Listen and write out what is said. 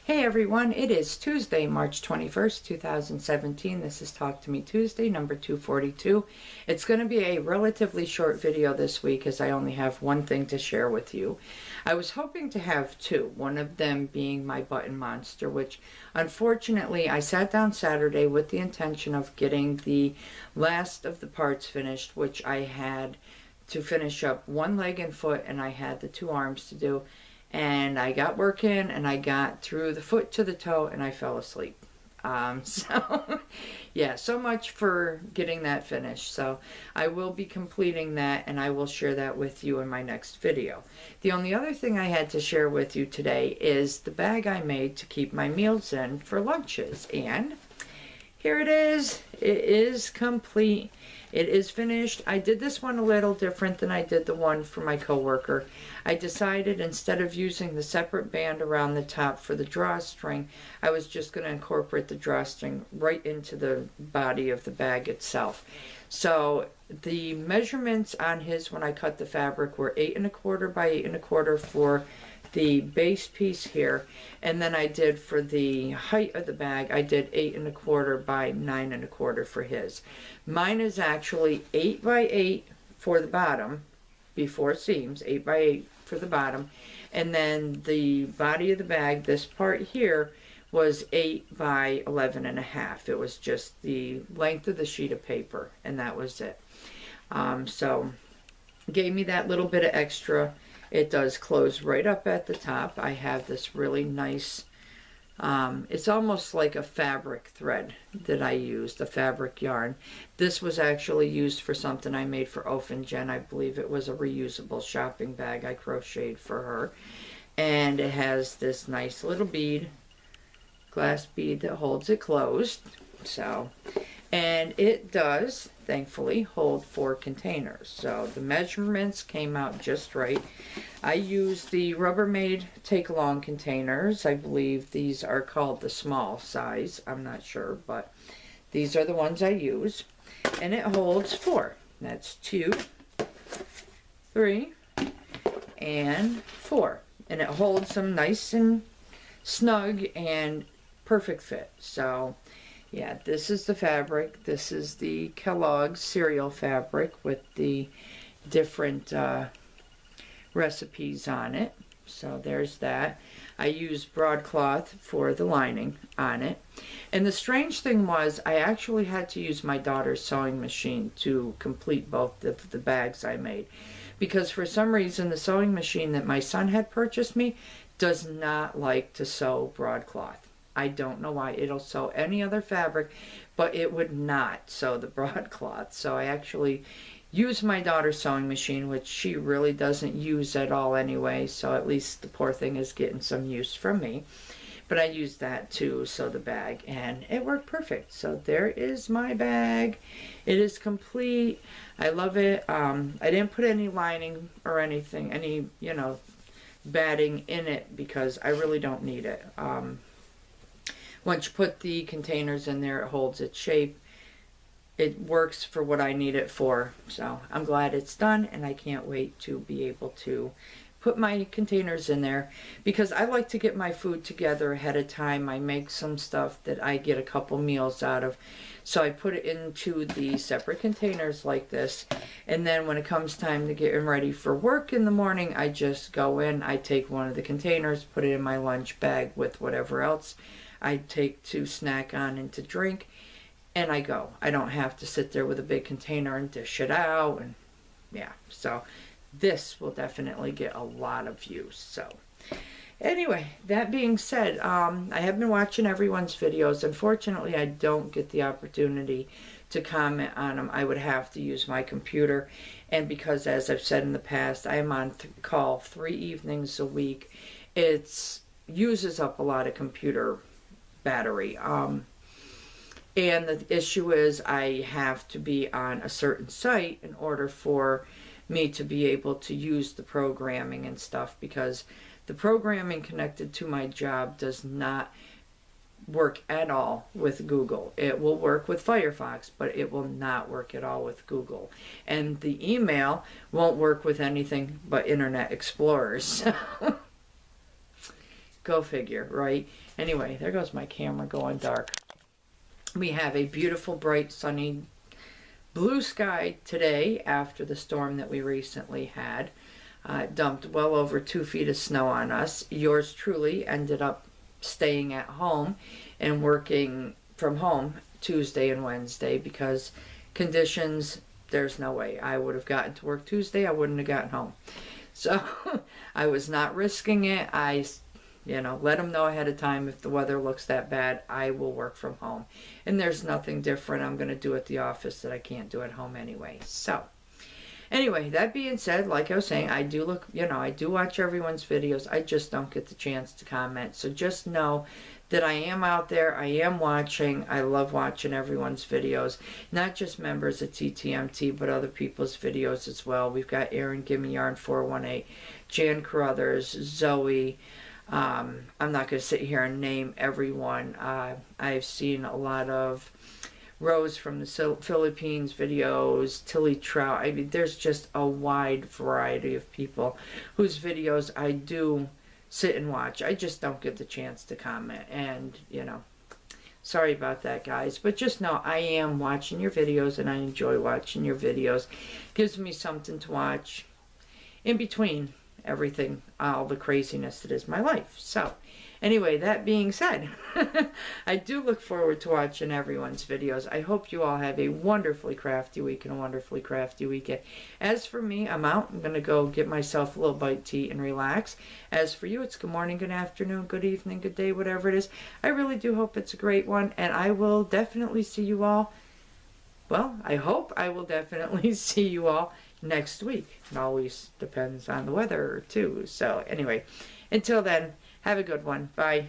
Hey everyone, it is Tuesday, March 21st, 2017. This is Talk to Me Tuesday, number 242. It's going to be a relatively short video this week as I only have one thing to share with you. I was hoping to have two, one of them being my button monster, which unfortunately I sat down Saturday with the intention of getting the last of the parts finished, which I had to finish up one leg and foot, and I had the two arms to do. And I got working and I got through the foot to the toe and I fell asleep. Yeah, so much for getting that finished. So I will be completing that and I will share that with you in my next video. The only other thing I had to share with you today is the bag I made to keep my meals in for lunches. And here it is. It is complete. It is finished. I did this one a little different than I did the one for my coworker. I decided instead of using the separate band around the top for the drawstring, I was just going to incorporate the drawstring right into the body of the bag itself. So the measurements on his when I cut the fabric were 8 1/4 by 8 1/4 for the base piece here, and then I did for the height of the bag, I did 8 1/4 by 9 1/4 for his. Mine is actually 8 by 8 for the bottom, before seams, 8 by 8 for the bottom, and then the body of the bag, this part here, was 8 by 11 1/2. It was just the length of the sheet of paper, and that was it. So gave me that little bit of extra. It does close right up at the top. I have this really nice, it's almost like a fabric thread that I used, a fabric yarn. This was actually used for something I made for Oaf and Jen. I believe it was a reusable shopping bag I crocheted for her. And it has this nice little bead, glass bead that holds it closed. So, and it does, thankfully, hold 4 containers. So the measurements came out just right. I used the Rubbermaid take-along containers. I believe these are called the small size. I'm not sure, but these are the ones I use. And it holds 4. That's 2, 3, and 4. And it holds them nice and snug and perfect fit. So yeah, this is the fabric. This is the Kellogg's cereal fabric with the different recipes on it. So there's that. I used broadcloth for the lining on it. And the strange thing was I actually had to use my daughter's sewing machine to complete both of the bags I made. Because for some reason the sewing machine that my son had purchased me does not like to sew broadcloth. I don't know why. It'll sew any other fabric, but it would not sew the broadcloth. So I actually use my daughter's sewing machine, which she really doesn't use at all anyway, so at least the poor thing is getting some use from me. But I used that to sew the bag, and it worked perfect. So there is my bag. It is complete. I love it. I didn't put any lining or anything, any, batting in it because I really don't need it. Once you put the containers in there, it holds its shape. It works for what I need it for. So I'm glad it's done, and I can't wait to be able to put my containers in there because I like to get my food together ahead of time. I make some stuff that I get a couple meals out of. So I put it into the separate containers like this, and then when it comes time to get ready for work in the morning, I just go in, I take one of the containers, put it in my lunch bag with whatever else I take to snack on and to drink, and I go. I don't have to sit there with a big container and dish it out, and yeah, so this will definitely get a lot of use. So anyway, that being said, I have been watching everyone's videos. Unfortunately, I don't get the opportunity to comment on them. I would have to use my computer, and because, as I've said in the past, I am on call 3 evenings a week, it uses up a lot of computer battery. And the issue is I have to be on a certain site in order for me to be able to use the programming and stuff, because the programming connected to my job does not work at all with Google. It will work with Firefox, but it will not work at all with Google. And the email won't work with anything but Internet Explorer. So Go figure, right? Anyway, there goes my camera going dark. We have a beautiful, bright, sunny, blue sky today after the storm that we recently had. Dumped well over 2 feet of snow on us. Yours truly ended up staying at home and working from home Tuesday and Wednesday because conditions, there's no way. I would have gotten to work Tuesday, I wouldn't have gotten home. So I was not risking it. I let them know ahead of time, if the weather looks that bad, I will work from home. And there's nothing different I'm going to do at the office that I can't do at home anyway. So anyway, that being said, like I was saying, I do watch everyone's videos. I just don't get the chance to comment. So just know that I am out there. I am watching. I love watching everyone's videos. Not just members of TTMT, but other people's videos as well. We've got Aaron Gimme Yarn 418, Jan Carruthers, Zoe. I'm not going to sit here and name everyone. I've seen a lot of Rose from the Philippines videos, Tilly Trout. I mean, there's just a wide variety of people whose videos I do sit and watch. I just don't get the chance to comment. And, sorry about that, guys. But just know I am watching your videos and I enjoy watching your videos. Gives me something to watch in between everything, all the craziness that is my life. So anyway, that being said, I do look forward to watching everyone's videos. I hope you all have a wonderfully crafty week and a wonderfully crafty weekend. As for me, I'm out. I'm going to go get myself a little bite to eat and relax. As for you, it's good morning, good afternoon, good evening, good day, whatever it is. I really do hope it's a great one, and I will definitely see you all. Well, I hope I will definitely see you all next week. It always depends on the weather too. So anyway, until then, have a good one. Bye.